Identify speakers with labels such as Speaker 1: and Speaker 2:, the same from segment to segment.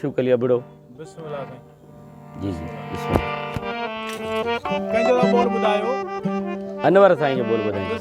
Speaker 1: शुरू कर लिया बुढ़ो।
Speaker 2: बिस्मिल्लाह साईं।
Speaker 1: जी जी बिस्मिल्लाह।
Speaker 2: कंहिंजो था बोल ॿुधायो?
Speaker 1: अनवर साईं जो बोल ॿुधाइयो।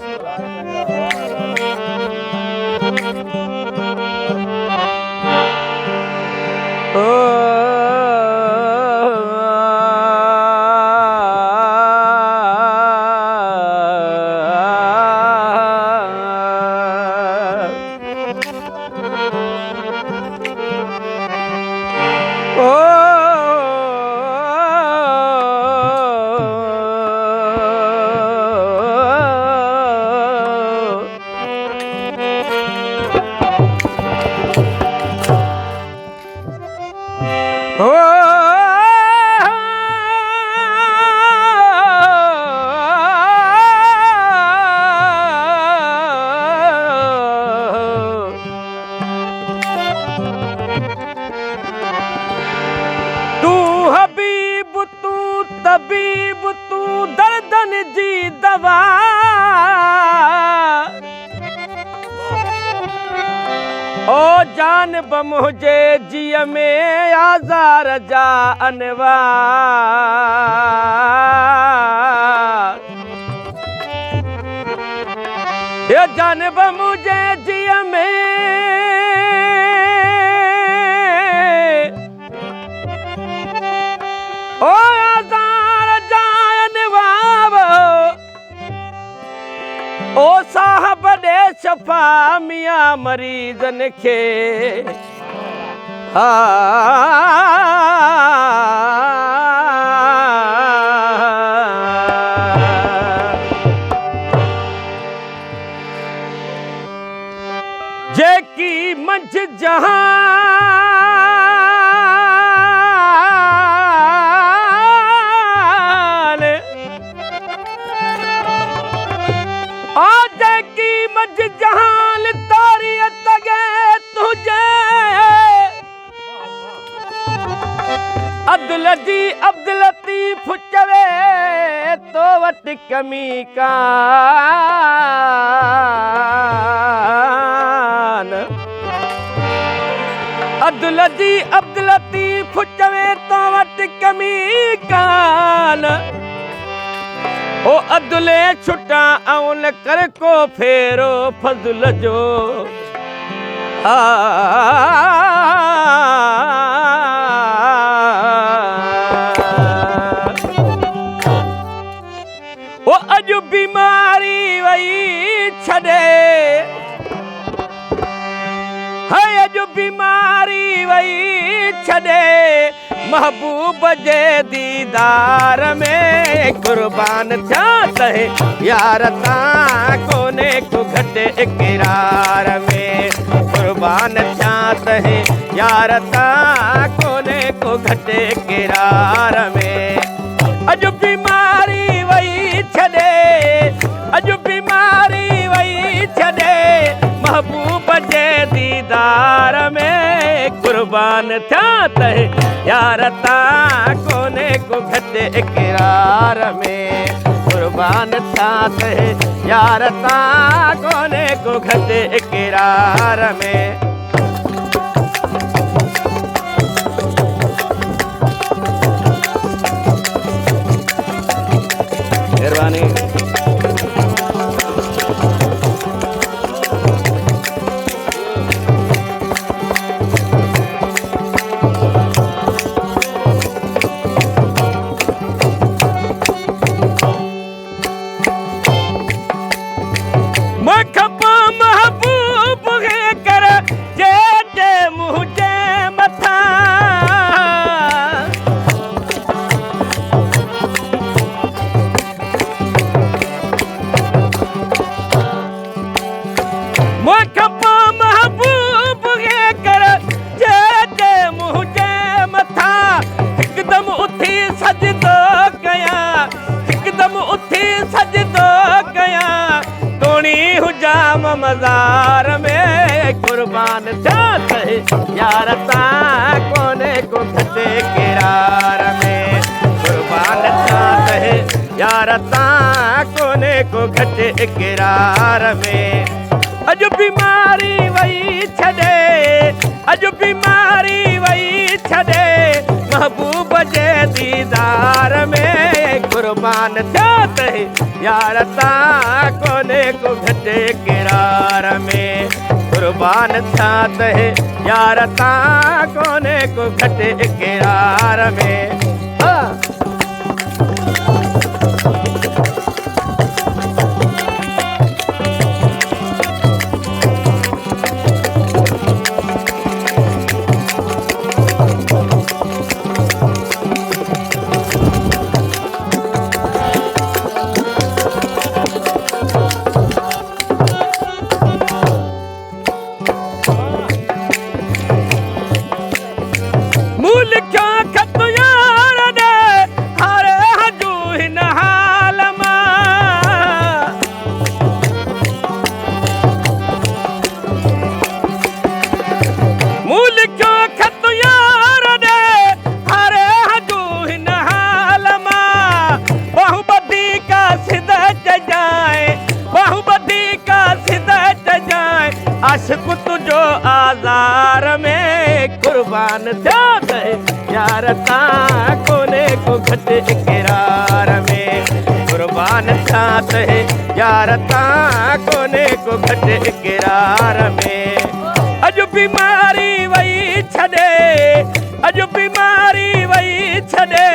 Speaker 1: तबीब तू दर्दन जी दवा, ओ जान बमुझे जिय में आज़ार जा अनवा, ये जान बमुझे जिय में ओ ओ साहब दे शफा मियां मरीजन खे जेकी मंझ जहान जहान तारीयत गे तुझे अब्दुल लतीफ चवे तो वट कमी कान, अब्दुल लतीफ चवे तो वट कमी कान, ओ अदुले छुटा औन कर को फेरो फजल जो ओ अजु बीमारी वही छड़े है, अजु बीमारी वही छड़े महबूब जे दीदार में कुर्बान थिया तहे यार ता कोने को घटे इकरार में, कुर्बान थिया तहे यार ता कोने को घटे इकरार में। अजु बीमारी वही छड़े, अजु बीमारी वही छड़े महबूब जे दीदार में कुर्बान थिया तहे यार ता कोने को घटे इकरार में, कुर्बान थिया तहे यार ता कोने को घटे इकरार में। मेहरबानी। महबूब कर जे मुझे मथा, महबूब कर जे मुझे मथा, हिकदम उठी सजदो कया, हिकदम उठी सजदो कया, तोणी हुजाम मज़ार में कुर्बान थिया तहे यार ता कोने को घटे किरार में, कुर्बान थिया तहे यार ता कोने को घटे किरार में। अजु बीमारी वही छड़े, अजु बीमारी वही छॾे महबूब जे दीदार में कुर्बान थिया त यार तां कोन्हे को घटि किरार में कुर्बान थिया त यार तां कोन्हे को घटि किरार में आशिक़ तुझो आज़ार में कुर्बान थिया त यार तां कोन्हे को घटि किरार में कुर्बान थिया त यार तां कोन्हे को घटि किरार में अॼु बीमारी वई छॾे अॼु बीमारी वई छॾे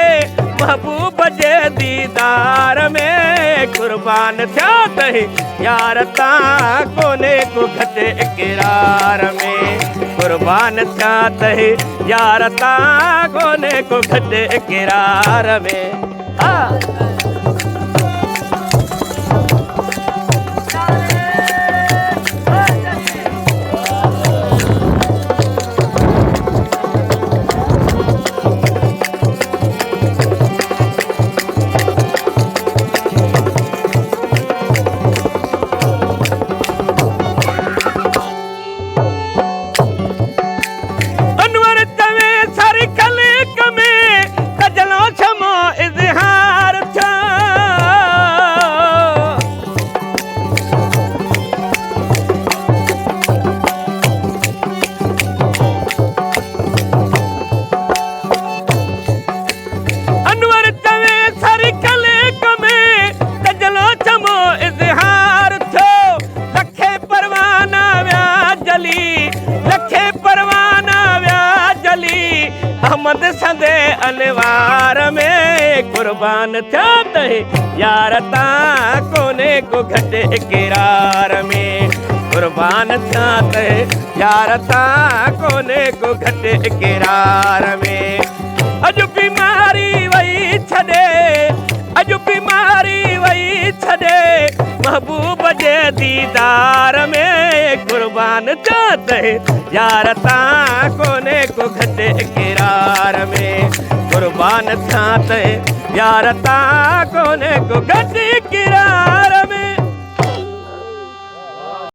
Speaker 1: महबूब जे दीदार में कुर्बान थिया त यार तां कोन्हे को घटि किरार में कुर्बान थिया त यार तां कोन्हे को घटि किरार में अहमद सदे अनवार में कुर्बान थिया त यार तां कोन्हे को घटि किरार में कुर्बान थिया त यार तां कोन्हे को घटि किरार में अॼु बीमारी वई छॾे अॼु बीमारी वई छॾे महबूब जे दीदार में कुर्बान थिया त यार तां कोन्हे को घटि किरार में कुर्बान थिया त यार तां कोन्हे को घटि किरार